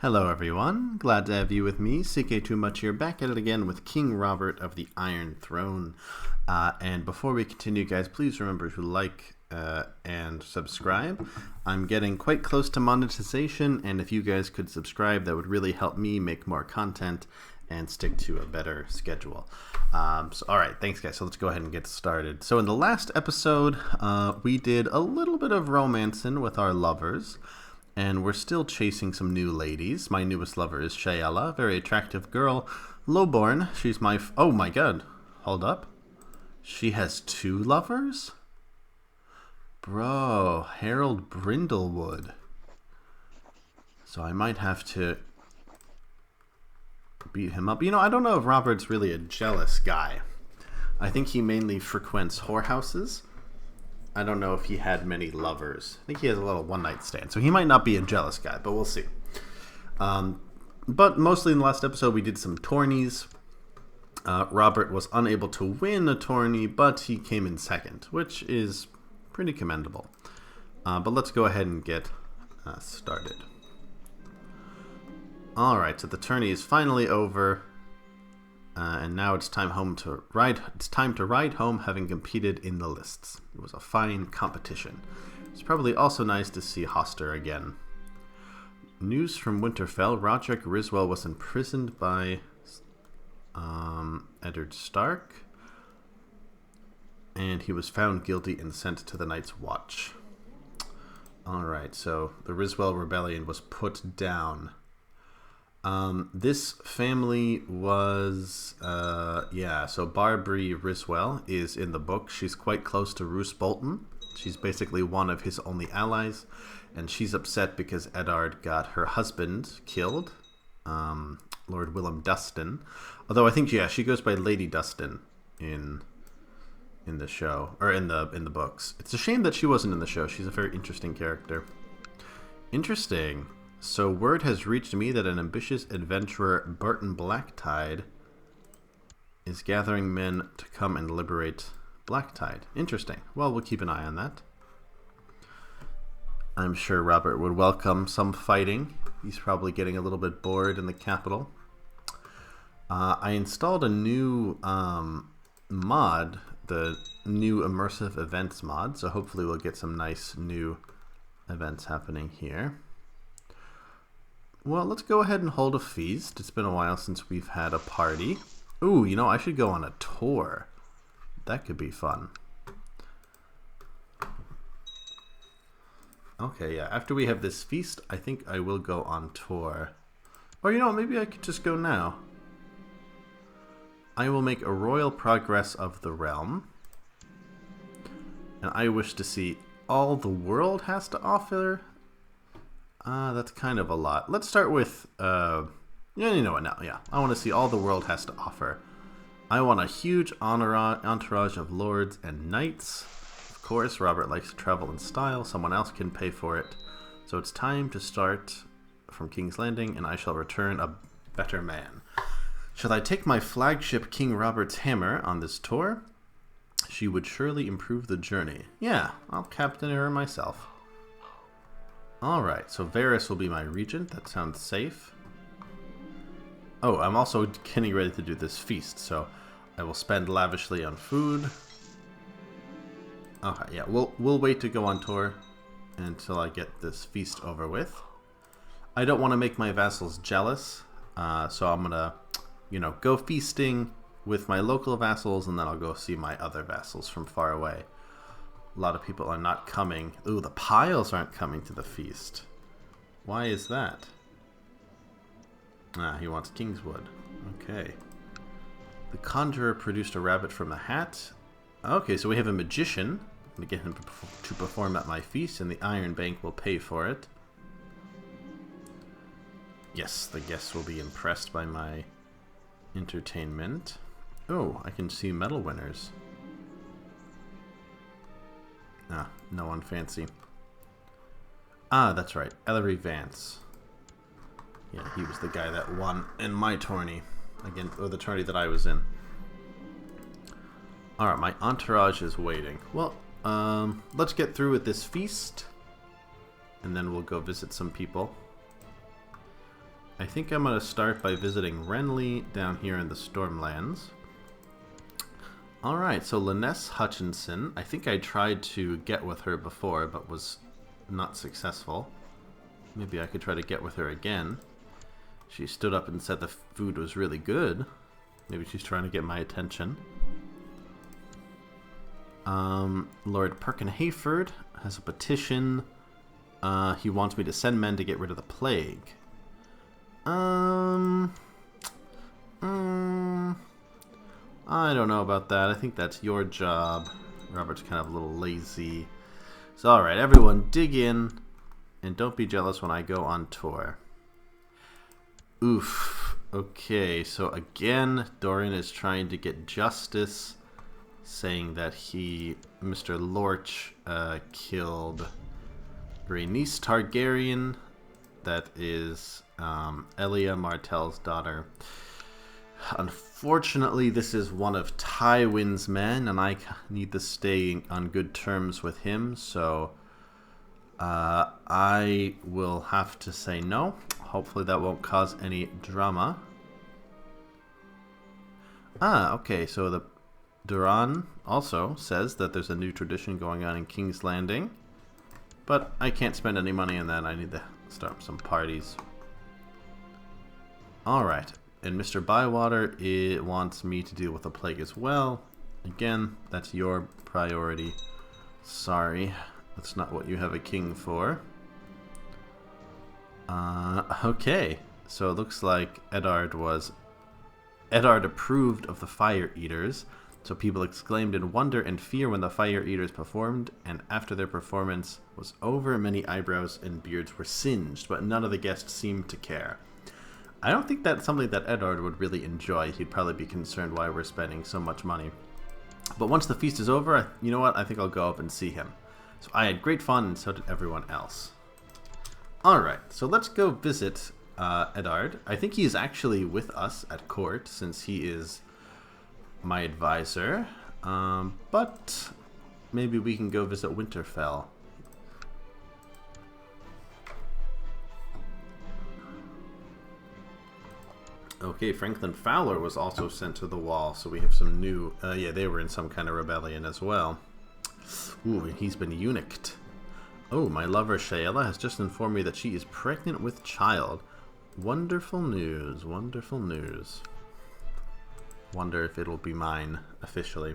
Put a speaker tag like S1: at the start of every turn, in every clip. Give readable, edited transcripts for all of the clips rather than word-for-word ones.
S1: Hello everyone, glad to have you with me, CK2Much here, back at it again with King Robert of the Iron Throne. And before we continue, guys, please remember to like and subscribe. I'm getting quite close to monetization, and if you guys could subscribe, that would really help me make more content and stick to a better schedule. Alright, thanks guys, so let's go ahead and get started. So in the last episode, we did a little bit of romancing with our lovers. And we're still chasing some new ladies. My newest lover is Shayela, very attractive girl, lowborn. She's my... oh my god. Hold up. She has two lovers? Bro, Harold Brindlewood. So I might have to beat him up. You know, I don't know if Robert's really a jealous guy. I think he mainly frequents whorehouses. I don't know if he had many lovers. I think he has a little one-night stand. So he might not be a jealous guy, but we'll see. But mostly in the last episode, we did some tourneys. Robert was unable to win a tourney, but he came in second, which is pretty commendable. But let's go ahead and get started. Alright, so the tourney is finally over. And now it's time to ride home, having competed in the lists. It was a fine competition. It's probably also nice to see Hoster again. News from Winterfell: Roderick Riswell was imprisoned by Eddard Stark, and he was found guilty and sent to the Night's Watch. Alright, so the Riswell rebellion was put down. This family was, so Barbary Riswell is in the book. She's quite close to Roose Bolton. She's basically one of his only allies, and she's upset because Eddard got her husband killed, Lord Willem Dustin. Although I think, she goes by Lady Dustin in the show, or in the books. It's a shame that she wasn't in the show. She's a very interesting character. Interesting. So word has reached me that an ambitious adventurer, Burton Blacktide, is gathering men to come and liberate Blacktide. Interesting. Well, we'll keep an eye on that. I'm sure Robert would welcome some fighting. He's probably getting a little bit bored in the capital. I installed a new mod, the new immersive events mod, so hopefully we'll get some nice new events happening here. Well, let's go ahead and hold a feast. It's been a while since we've had a party. Ooh, you know, I should go on a tour. That could be fun. Okay, yeah, after we have this feast, I think I will go on tour. Or, you know, maybe I could just go now. I will make a royal progress of the realm. And I wish to see all the world has to offer. That's kind of a lot. Let's start with, you know what now, yeah. I want to see all the world has to offer. I want a huge entourage of lords and knights. Of course, Robert likes to travel in style. Someone else can pay for it. So it's time to start from King's Landing, and I shall return a better man. Shall I take my flagship King Robert's hammer on this tour? She would surely improve the journey. Yeah, I'll captain her myself. Alright, so Varys will be my regent. That sounds safe. Oh, I'm also getting ready to do this feast, so I will spend lavishly on food. Okay, yeah, we'll wait to go on tour until I get this feast over with. I don't want to make my vassals jealous, so I'm gonna, go feasting with my local vassals, and then I'll go see my other vassals from far away. A lot of people are not coming. Ooh, the Piles aren't coming to the feast. Why is that? He wants Kingswood. Okay. The Conjurer produced a rabbit from a hat. Okay, so we have a magician. I'm going to get him to perform at my feast, and the Iron Bank will pay for it. Yes, the guests will be impressed by my entertainment. Oh, I can see medal winners. No one fancy. That's right. Ellery Vance. Yeah, he was the guy that won in my tourney. Or the tourney that I was in. Alright, my entourage is waiting. Well, let's get through with this feast. And then we'll go visit some people. I think I'm going to start by visiting Renly down here in the Stormlands. Alright, so Lynesse Hutchinson. I think I tried to get with her before, but was not successful. Maybe I could try to get with her again. She stood up and said the food was really good. Maybe she's trying to get my attention. Lord Perkin Hayford has a petition. He wants me to send men to get rid of the plague. I don't know about that. I think that's your job. Robert's kind of a little lazy. So alright, everyone dig in. And don't be jealous when I go on tour. Oof. Okay, so again, Dorian is trying to get justice. Saying that Mr. Lorch, killed Rhaenys Targaryen. That is Elia Martell's daughter. Unfortunately, this is one of Tywin's men, and I need to stay on good terms with him, so I will have to say no. Hopefully that won't cause any drama. Okay, so the Duran also says that there's a new tradition going on in King's Landing, but I can't spend any money on that. I need to start some parties. Alright, and Mr. Bywater wants me to deal with the plague as well. Again, that's your priority. Sorry, that's not what you have a king for. Okay, so it looks like Eddard approved of the Fire Eaters. So people exclaimed in wonder and fear when the Fire Eaters performed, and after their performance was over, many eyebrows and beards were singed, but none of the guests seemed to care. I don't think that's something that Eddard would really enjoy. He'd probably be concerned why we're spending so much money. But once the feast is over, you know what? I think I'll go up and see him. So I had great fun, and so did everyone else. Alright, so let's go visit Eddard. I think he is actually with us at court, since he is my advisor, but maybe we can go visit Winterfell. Okay, Franklin Fowler was also sent to the wall, so we have some new... yeah, they were in some kind of rebellion as well. Ooh, he's been eunuched. Oh, my lover Shayla has just informed me that she is pregnant with child. Wonderful news, wonderful news. Wonder if it'll be mine officially.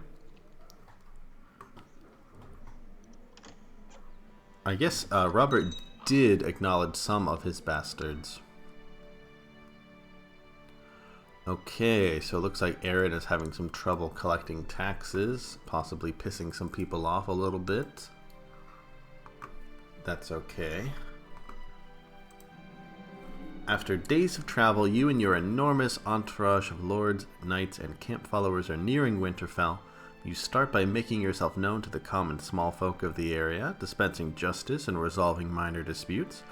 S1: I guess Robert did acknowledge some of his bastards. Okay, so it looks like Aaron is having some trouble collecting taxes, possibly pissing some people off a little bit. That's okay. After days of travel, you and your enormous entourage of lords, knights, and camp followers are nearing Winterfell. You start by making yourself known to the common small folk of the area, dispensing justice and resolving minor disputes.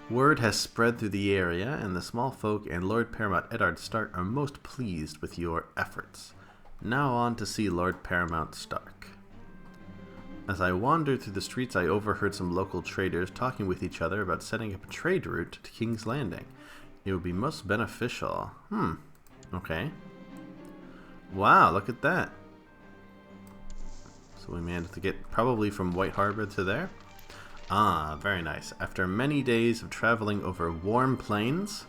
S1: Word has spread through the area, and the small folk and Lord Paramount Eddard Stark are most pleased with your efforts. Now on to see Lord Paramount Stark. As I wandered through the streets, I overheard some local traders talking with each other about setting up a trade route to King's Landing. It would be most beneficial. Okay. Wow, look at that. So we managed to get probably from White Harbor to there. Ah, very nice. After many days of traveling over warm plains,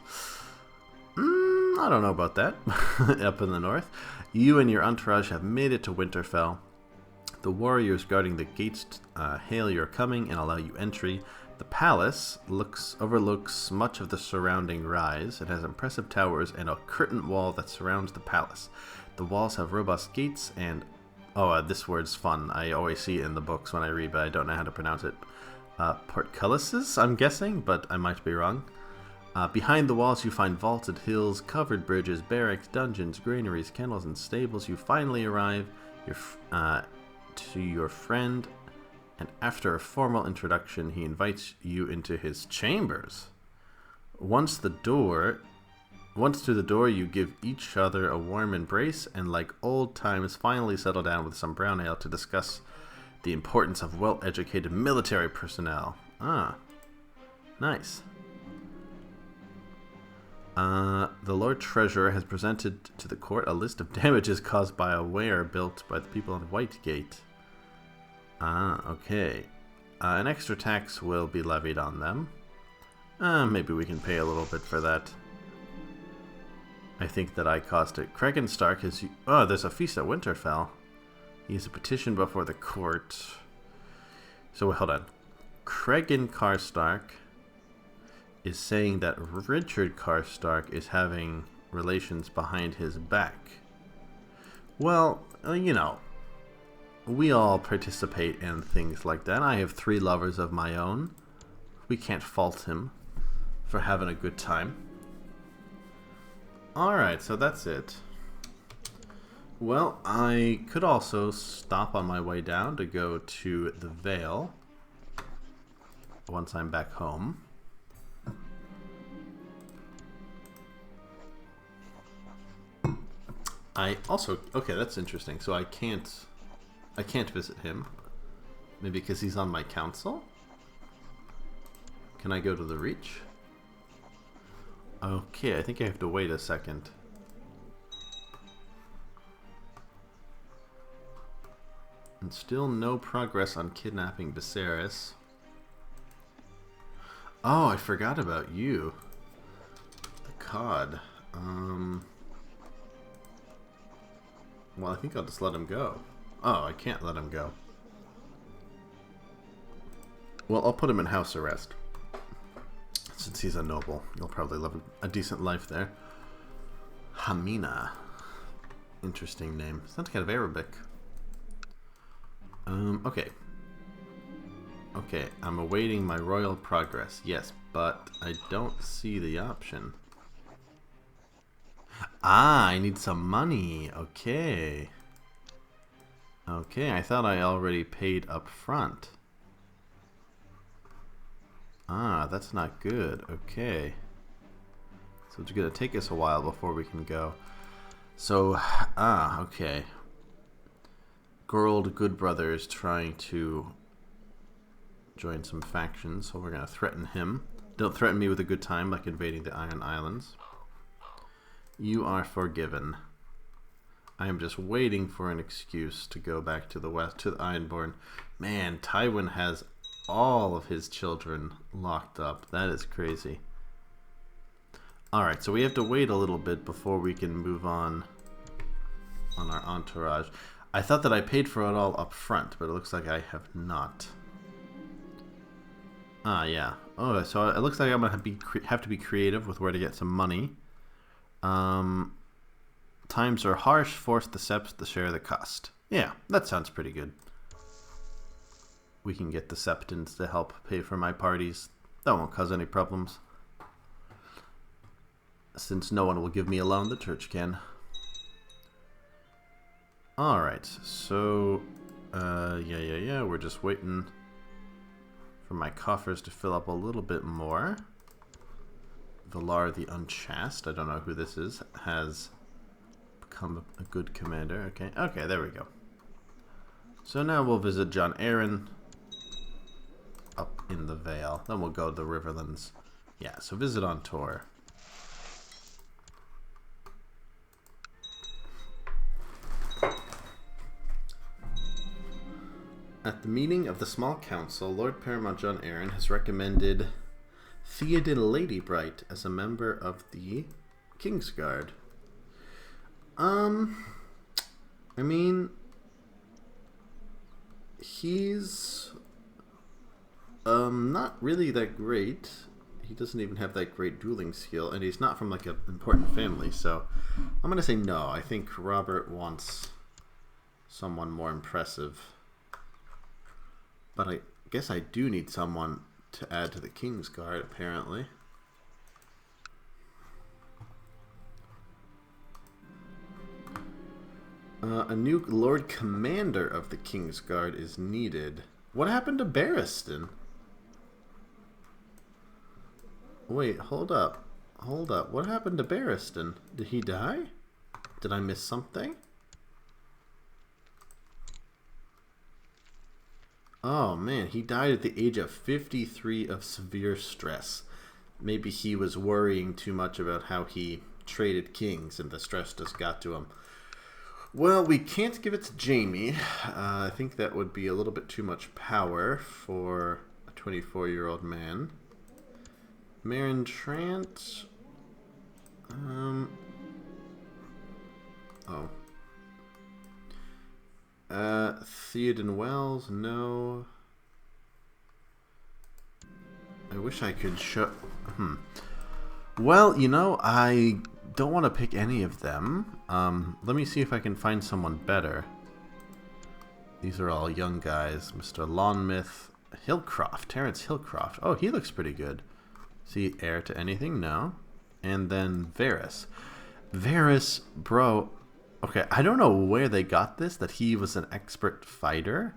S1: I don't know about that, up in the north, you and your entourage have made it to Winterfell. The warriors guarding the gates hail your coming and allow you entry. The palace overlooks much of the surrounding rise. It has impressive towers and a curtain wall that surrounds the palace. The walls have robust gates and... Oh, this word's fun. I always see it in the books when I read, but I don't know how to pronounce it. Portcullises, I'm guessing, but I might be wrong. Behind the walls you find vaulted hills, covered bridges, barracks, dungeons, granaries, kennels, and stables. You finally arrive to your friend, and after a formal introduction, he invites you into his chambers. Once to the door, you give each other a warm embrace, and like old times, finally settle down with some brown ale to discuss the importance of well-educated military personnel. Ah, nice. The Lord Treasurer has presented to the court a list of damages caused by a weir built by the people in Whitegate. Okay. An extra tax will be levied on them. Maybe we can pay a little bit for that. I think that I caused it. Cregan Stark has... Oh, there's a feast at Winterfell. He has a petition before the court. So, hold on. Cregan Stark is saying that Richard Stark is having relations behind his back. Well, you know, we all participate in things like that. I have 3 lovers of my own. We can't fault him for having a good time. Alright, so that's it. Well, I could also stop on my way down to go to the Vale once I'm back home. I also... Okay, that's interesting. So I can't visit him. Maybe because he's on my council? Can I go to the Reach? Okay, I think I have to wait a second. And still no progress on kidnapping Viserys. Oh, I forgot about you. The cod. Well, I think I'll just let him go. Oh, I can't let him go. Well, I'll put him in house arrest. Since he's a noble, you'll probably live a decent life there. Hamina. Interesting name. Sounds kind of Arabic. Okay. Okay, I'm awaiting my royal progress. Yes, but I don't see the option. Ah, I need some money. Okay. Okay, I thought I already paid up front. Ah, that's not good. Okay. So it's going to take us a while before we can go. So, okay. Gerald Goodbrother is trying to join some factions, so we're going to threaten him. Don't threaten me with a good time like invading the Iron Islands. You are forgiven. I am just waiting for an excuse to go back to the west, to the Ironborn. Man, Tywin has all of his children locked up. That is crazy. Alright, so we have to wait a little bit before we can move on our entourage. I thought that I paid for it all up front, but it looks like I have not. Ah, yeah. Oh, so it looks like I'm going to have to be creative with where to get some money. Times are harsh, force the Septs to share the cost. Yeah, that sounds pretty good. We can get the Septons to help pay for my parties. That won't cause any problems. Since no one will give me a loan, the church can. Alright, so... yeah, we're just waiting for my coffers to fill up a little bit more. Valar the Unchaste, I don't know who this is, has become a good commander. Okay, there we go. So now we'll visit Jon Arryn up in the Vale. Then we'll go to the Riverlands. Yeah, so visit on tour. At the meeting of the small council, Lord Paramount Jon Arryn has recommended Theoden Ladybright as a member of the Kingsguard. I mean, he's not really that great. He doesn't even have that great dueling skill, and he's not from like an important family, so I'm gonna say no. I think Robert wants someone more impressive. But I guess I do need someone to add to the Kingsguard, apparently. A new Lord Commander of the Kingsguard is needed. What happened to Barristan? Wait, hold up. Hold up. What happened to Barristan? Did he die? Did I miss something? Oh man, he died at the age of 53 of severe stress. Maybe he was worrying too much about how he traded kings and the stress just got to him. Well, we can't give it to Jaime. I think that would be a little bit too much power for a 24-year-old man. Meryn Trant. Theoden Wells, no. I wish I could show... Well, you know, I don't want to pick any of them. Let me see if I can find someone better. These are all young guys. Mr. Lonmouth. Hillcroft. Terrence Hillcroft. Oh, he looks pretty good. Is he heir to anything? No. And then Varys. Varys, bro... Okay, I don't know where they got this, that he was an expert fighter.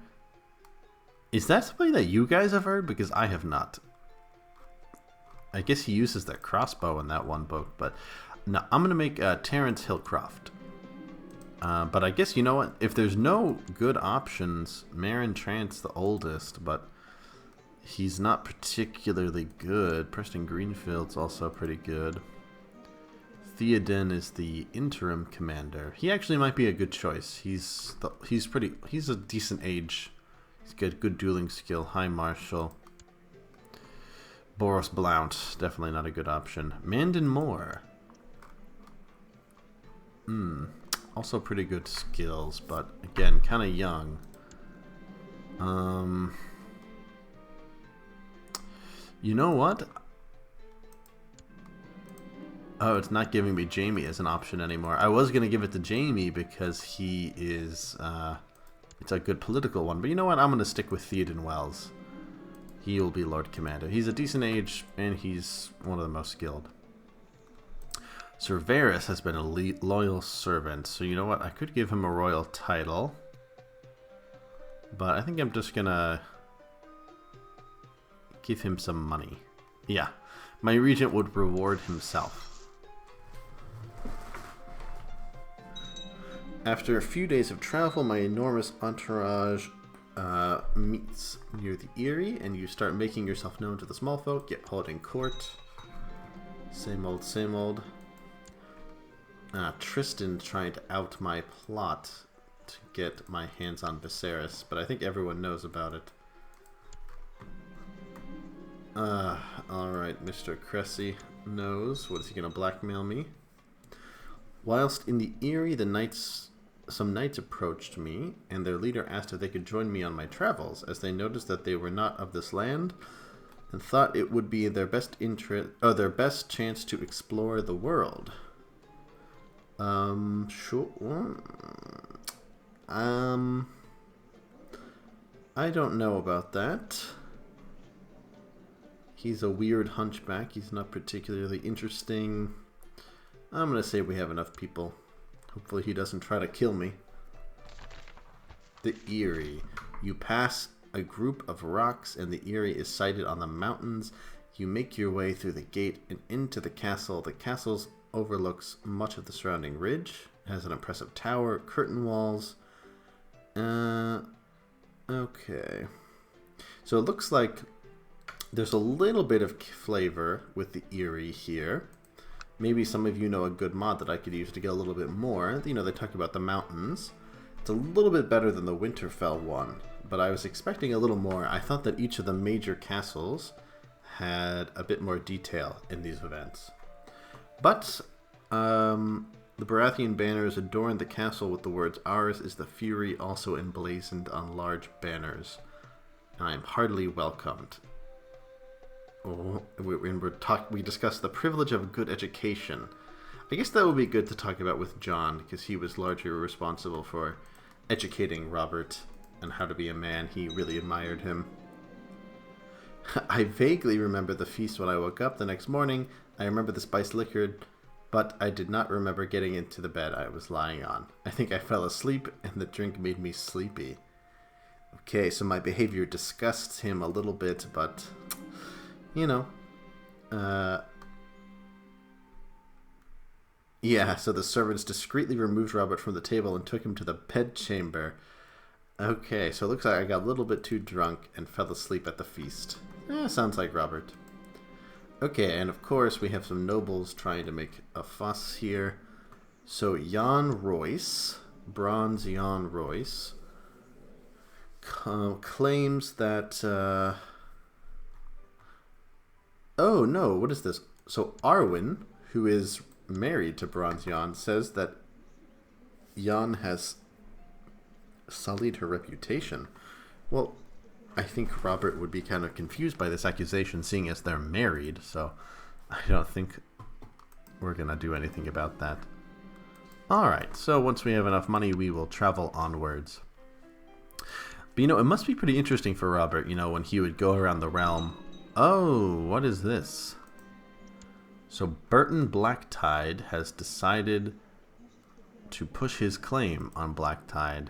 S1: Is that something that you guys have heard? Because I have not. I guess he uses that crossbow in that one book, but no, I'm going to make Terrence Hillcroft. But I guess, you know what, if there's no good options, Meryn Trant's the oldest, but he's not particularly good. Preston Greenfield's also pretty good. Theoden is the interim commander. He actually might be a good choice. He's a decent age. He's got good dueling skill, high martial. Boros Blount, definitely not a good option. Mandon Moore. Also pretty good skills, but again, kind of young. You know what? Oh, it's not giving me Jaime as an option anymore. I was going to give it to Jaime because he is... it's a good political one. But you know what? I'm going to stick with Theoden Wells. He will be Lord Commander. He's a decent age, and he's one of the most skilled. Sir Varys has been a loyal servant. So you know what? I could give him a royal title. But I think I'm just going to give him some money. Yeah. My regent would reward himself. After a few days of travel, my enormous entourage meets near the Eyrie, and you start making yourself known to the small folk, yet holding court. Same old, same old. Tristan trying to out my plot to get my hands on Viserys, but I think everyone knows about it. Alright, Mr. Cressy knows. What is he going to blackmail me? Whilst in the Eyrie, some knights approached me, and their leader asked if they could join me on my travels, as they noticed that they were not of this land, and thought it would be their best chance to explore the world. Sure. I don't know about that. He's a weird hunchback. He's not particularly interesting. I'm going to say we have enough people. Hopefully he doesn't try to kill me. The Eyrie. You pass a group of rocks and the Eyrie is sighted on the mountains. You make your way through the gate and into the castle. The castle overlooks much of the surrounding ridge. It has an impressive tower, curtain walls. Okay. So it looks like there's a little bit of flavor with the Eyrie here. Maybe some of you know a good mod that I could use to get a little bit more. You know, they talk about the mountains. It's a little bit better than the Winterfell one, but I was expecting a little more. I thought that each of the major castles had a bit more detail in these events. But the Baratheon banners adorned the castle with the words, "Ours is the fury," also emblazoned on large banners. I am heartily welcomed. We discussed the privilege of good education. I guess that would be good to talk about with Jon, because he was largely responsible for educating Robert on how to be a man. He really admired him. I vaguely remember the feast when I woke up the next morning. I remember the spiced liquor, but I did not remember getting into the bed I was lying on. I think I fell asleep, and the drink made me sleepy. Okay, so my behavior disgusts him a little bit, but... you know, yeah, so the servants discreetly removed Robert from the table and took him to the bedchamber. Okay, so it looks like I got a little bit too drunk and fell asleep at the feast. Sounds like Robert. Okay, and of course we have some nobles trying to make a fuss here. So Jan Royce, Bronze Jan Royce, claims that... Oh no, what is this? So Arwen, who is married to Bronze Jan, says that Jan has sullied her reputation. Well, I think Robert would be kind of confused by this accusation, seeing as they're married, so I don't think we're going to do anything about that. Alright, so once we have enough money, we will travel onwards. But it must be pretty interesting for Robert, when he would go around the realm. Oh, what is this? So Burton Blacktide has decided to push his claim on Blacktide.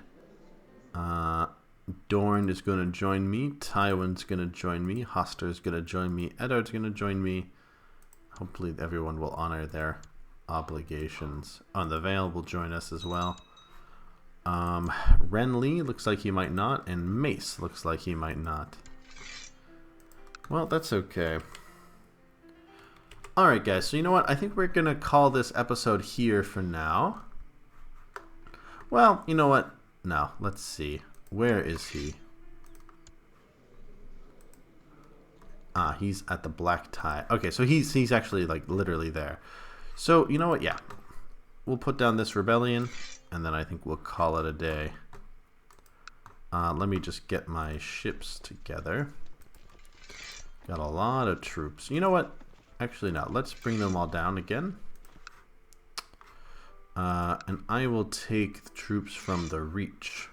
S1: Dorne is going to join me. Tywin's going to join me. Hoster's going to join me. Eddard's going to join me. Hopefully everyone will honor their obligations. Oh, and the Vale will join us as well. Renly looks like he might not. And Mace looks like he might not. Well, that's okay. Alright, guys. So you know what? I think we're going to call this episode here for now. Well, you know what? No, let's see. Where is he? Ah, he's at the Black Tide. Okay, so he's actually like literally there. So, you know what? Yeah. We'll put down this rebellion, and then I think we'll call it a day. Let me just get my ships together. Got a lot of troops. You know what? Actually, no. Let's bring them all down again. And I will take the troops from the Reach.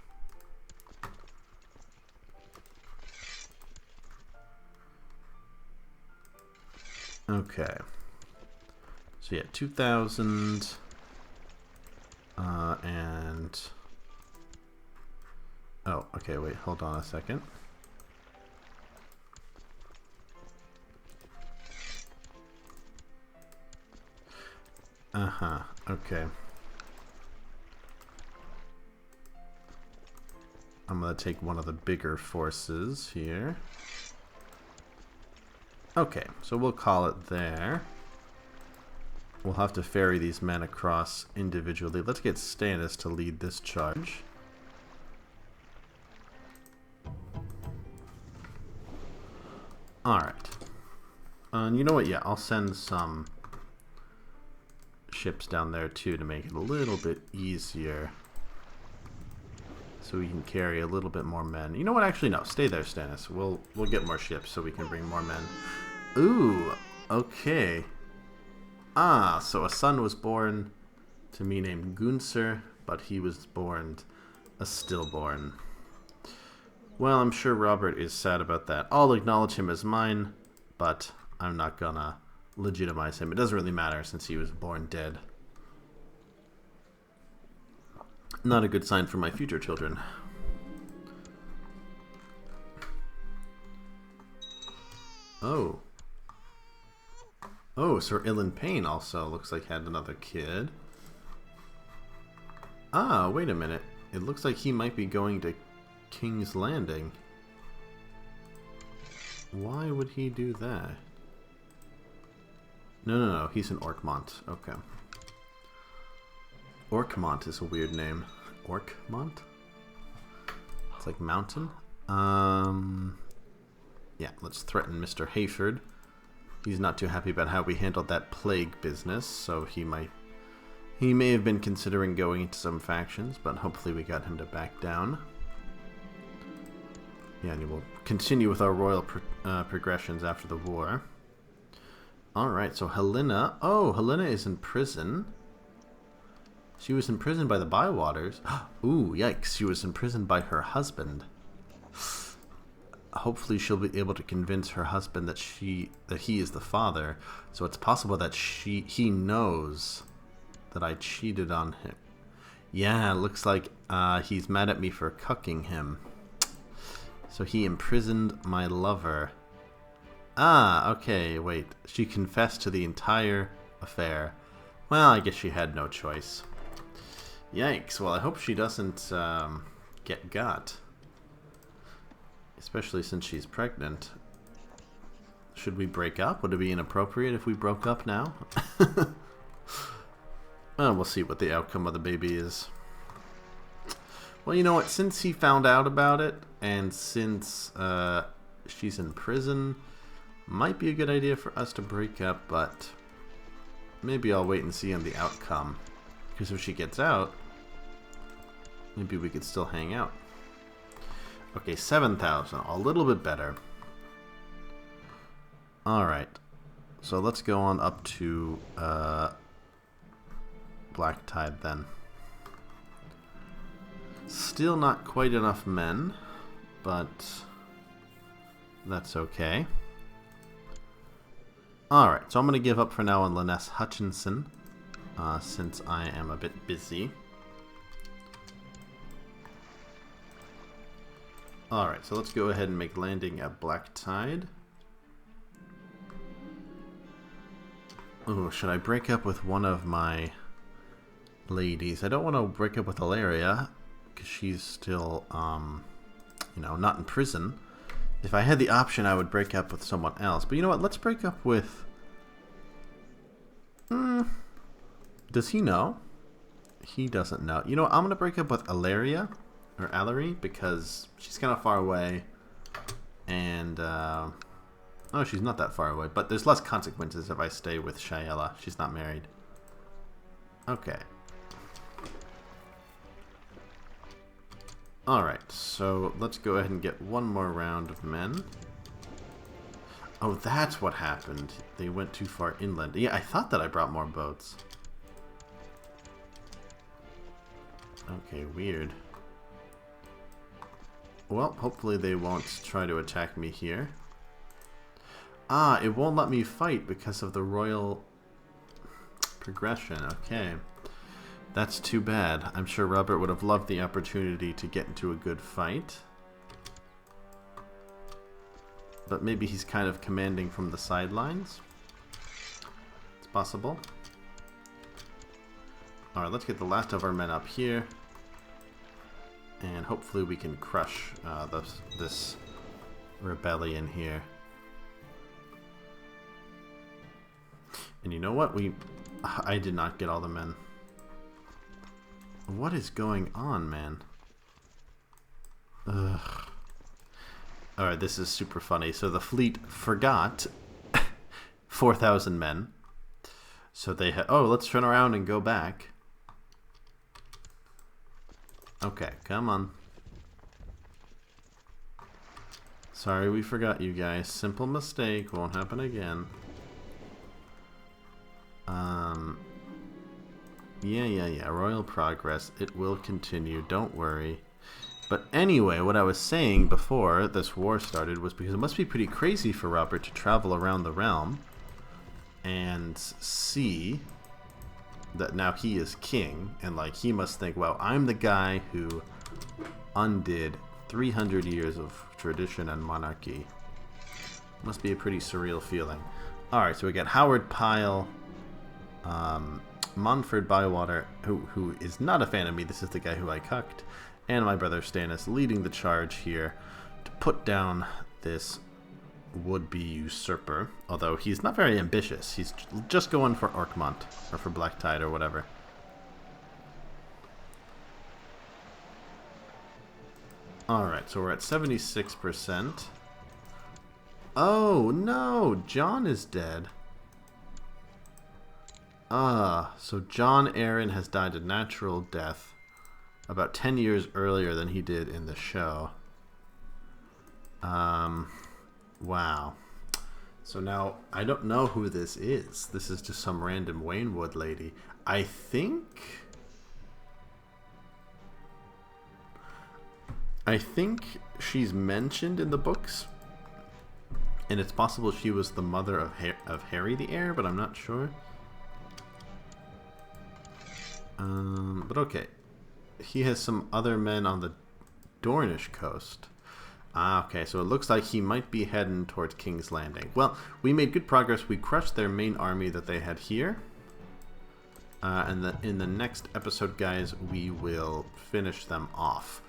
S1: Okay. So yeah, 2,000. And... Oh, okay, wait, hold on a second. Uh-huh, okay. I'm going to take one of the bigger forces here. Okay, so we'll call it there. We'll have to ferry these men across individually. Let's get Stannis to lead this charge. Alright. And you know what? Yeah, I'll send some ships down there too to make it a little bit easier. So we can carry a little bit more men. You know what? Actually, no. Stay there, Stannis. We'll get more ships so we can bring more men. Ooh, okay. Ah, so a son was born to me named Gunsir, but he was born a stillborn. Well, I'm sure Robert is sad about that. I'll acknowledge him as mine, but I'm not gonna legitimize him. It doesn't really matter since he was born dead. Not a good sign for my future children. Oh. Oh, Sir Ilan Payne also looks like had another kid. Ah, wait a minute. It looks like he might be going to King's Landing. Why would he do that? No. He's in Orkmont. Okay. Orkmont is a weird name. Orkmont? It's like mountain. Yeah, let's threaten Mr. Hayford. He's not too happy about how we handled that plague business, so he may have been considering going into some factions, but hopefully we got him to back down. Yeah, and we'll continue with our royal progressions after the war. Alright, so Helena. Oh, Helena is in prison. She was imprisoned by the Bywaters. Ooh, yikes. She was imprisoned by her husband. Hopefully she'll be able to convince her husband that he is the father. So it's possible that he knows that I cheated on him. Yeah, it looks like he's mad at me for cucking him. So he imprisoned my lover. Ah, okay, wait. She confessed to the entire affair. Well, I guess she had no choice. Yikes. Well, I hope she doesn't get got. Especially since she's pregnant. Should we break up? Would it be inappropriate if we broke up now? Well, we'll see what the outcome of the baby is. Well, you know what? Since he found out about it, and since she's in prison, might be a good idea for us to break up, but maybe I'll wait and see on the outcome. Because if she gets out, maybe we could still hang out. Okay, 7,000. A little bit better. Alright. So let's go on up to Black Tide then. Still not quite enough men, but that's okay. Alright, so I'm going to give up for now on Lyness Hutchinson, since I am a bit busy. Alright, so let's go ahead and make landing at Black Tide. Ooh, should I break up with one of my ladies? I don't want to break up with Ilaria, because she's still, you know, not in prison. If I had the option, I would break up with someone else. But you know what? Let's break up with... Does he know? He doesn't know. You know what? I'm going to break up with Ilaria, or Allery, because she's kind of far away. And, oh, she's not that far away. But there's less consequences if I stay with Shaela. She's not married. Okay. Alright, so let's go ahead and get one more round of men. Oh, that's what happened. They went too far inland. Yeah, I thought that I brought more boats. Okay, weird. Well, hopefully they won't try to attack me here. Ah, it won't let me fight because of the royal progression. Okay. That's too bad. I'm sure Robert would have loved the opportunity to get into a good fight. But maybe he's kind of commanding from the sidelines. It's possible. Alright, let's get the last of our men up here. And hopefully we can crush this rebellion here. And you know what? I did not get all the men. What is going on, man? Ugh. Alright, this is super funny. So the fleet forgot 4,000 men. So they had... Oh, let's turn around and go back. Okay, come on. Sorry we forgot you guys. Simple mistake. Won't happen again. Yeah. Royal progress. It will continue. Don't worry. But anyway, what I was saying before this war started was because it must be pretty crazy for Robert to travel around the realm and see that now he is king, and like he must think, wow, I'm the guy who undid 300 years of tradition and monarchy. Must be a pretty surreal feeling. Alright, so we got Howard Pyle, Monford Bywater, who is not a fan of me. This is the guy who I cucked. And my brother Stannis leading the charge here to put down this would-be usurper. Although he's not very ambitious. He's just going for Orkmont, or for Black Tide, or whatever. Alright, so we're at 76%. Oh, no! Jon is dead. So Jon Arryn has died a natural death about 10 years earlier than he did in the show. Wow. So now, I don't know who this is. This is just some random Waynwood lady. I think she's mentioned in the books. And it's possible she was the mother of Harry the Heir, but I'm not sure. But okay. He has some other men on the Dornish coast. Ah, okay, so it looks like he might be heading towards King's Landing. Well, we made good progress. We crushed their main army that they had here. And in the next episode, guys, we will finish them off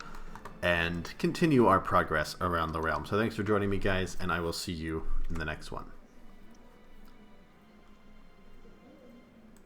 S1: and continue our progress around the realm. So thanks for joining me, guys, and I will see you in the next one.